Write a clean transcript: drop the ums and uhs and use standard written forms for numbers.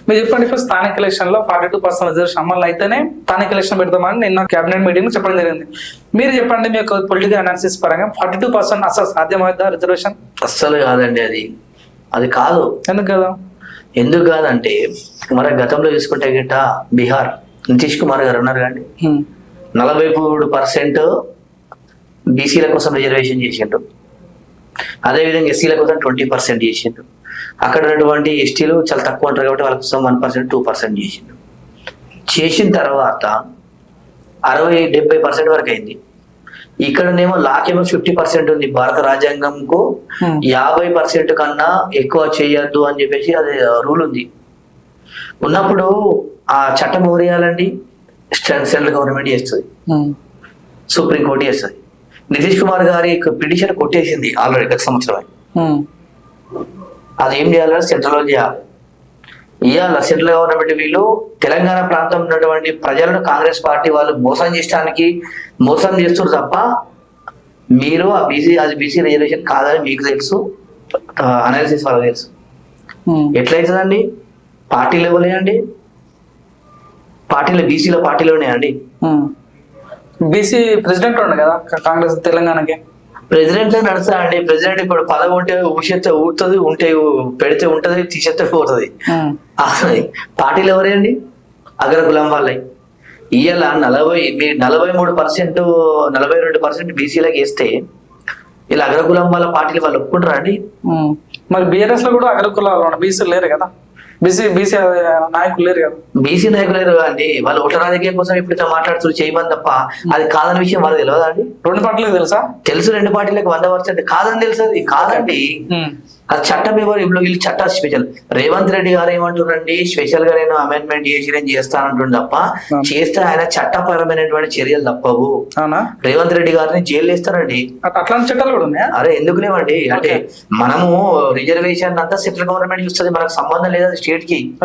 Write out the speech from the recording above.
మీరు చెప్పండి, ఇప్పుడు స్థానిక ఎలక్షన్ లో 42% రిజర్వేషన్ అమలు అయితేనే స్థానిక ఎలక్షన్ పెడతామని నిన్న కేబినెట్ మీటింగ్ చెప్పడం జరిగింది. మీరు చెప్పండి, మీ యొక్క పొలిటికల్ అనాలిసిస్ పరంగా 42% అసలు సాధ్యమవుతుందా రిజర్వేషన్? అస్సలు కాదండి, అది కాదు. ఎందుకు కదా? ఎందుకు కాదంటే మన గతంలో చూసుకుంటే గిట్ట బీహార్ నితీష్ కుమార్ గారు ఉన్నారు కండి, 43% బీసీల కోసం రిజర్వేషన్ చేసిండ్రు. అదేవిధంగా ఎస్సీల కోసం 20% చేసిండ్రు. అక్కడ ఉన్నటువంటి ఎస్టీలు చాలా తక్కువ ఉంటారు కాబట్టి వాళ్ళ కోసం 1%, 2% చేసిండ్రు. చేసిన తర్వాత 60-70% వరకు అయింది. ఇక్కడనేమో లాకేమో 50% ఉంది. భారత రాజ్యాంగంకు 50% కన్నా ఎక్కువ చేయొద్దు అని చెప్పేసి అది రూల్ ఉంది. ఉన్నప్పుడు ఆ చట్టం ఎవరు చేయాలండి? సెంట్రల్ గవర్నమెంట్ చేస్తుంది, సుప్రీంకోర్టు చేస్తుంది. నితీష్ కుమార్ గారి పిటిషన్ కొట్టేసింది ఆల్రెడీ గత సంవత్సరం. అది ఏం చేయాలంటే సెంట్రల్ వాళ్ళు చేయాలి. ఇవాళ సెంట్రల్ గవర్నమెంట్ వీళ్ళు తెలంగాణ ప్రాంతం ఉన్నటువంటి ప్రజలను కాంగ్రెస్ పార్టీ వాళ్ళు మోసం చేస్తారు తప్ప మీరు అది బీసీ రిజర్వేషన్ కాదని మీకు తెలుసు, అనాలిసిస్ వాళ్ళకి తెలుసు. ఎట్లయితుందండి? పార్టీ లెవెల్ అండి, బీసీల పార్టీలోనే అండి. బీసీ ప్రెసిడెంట్ ఉండే కదా కాంగ్రెస్ తెలంగాణకి. ప్రెసిడెంట్ నడుస్తా అండి. ప్రెసిడెంట్ ఇప్పుడు పదవి ఉంటే ఊసేస్తే ఊడుతుంది, ఉంటే పెడితే ఉంటది, తీసేస్తే పోతుంది. పార్టీలు ఎవరే అండి? అగ్రకులం వాళ్ళే. ఇవాళ 42% బీసీలకు వేస్తే ఇలా అగ్రకులం వాళ్ళ పార్టీలు వాళ్ళు ఒప్పుకుంటారా అండి? మరి బీఆర్ఎస్ లో కూడా అగ్రకులాలు బీసీ లేరు కదా, బీసీ నాయకులు లేరు కదా. బీసీ నాయకులు లేరు అండి. వాళ్ళు ఓట్ల రాజకీయం కోసం ఇప్పుడు మాట్లాడుతూ చేయమని తప్ప అది కాదని విషయం వాళ్ళకి తెలియదా అండి? 2 పార్టీలకు తెలుసా? తెలుసు, 2 పార్టీలకు 100% కాదని తెలుసు. అది కాదండి, అది చట్టం ఎవరు ఇప్పుడు వీళ్ళు చట్టాలు స్పెషల్. రేవంత్ రెడ్డి గారు ఏమంటున్నారండి? స్పెషల్ గా నేను అమెండ్మెంట్ చేసి నేను చేస్తానంటుండే తప్ప చేస్తే ఆయన చట్టపరమైనటువంటి చర్యలు తప్పవు. రేవంత్ రెడ్డి గారిని జైలు వేస్తారండి. అట్లాంటి చట్టాలు కూడా ఉన్నాయా? అరే ఎందుకు లేవండి? అంటే మనము రిజర్వేషన్ అంతా సెంట్రల్ గవర్నమెంట్ చూస్తుంది, మనకు సంబంధం లేదు స్టేట్ కి.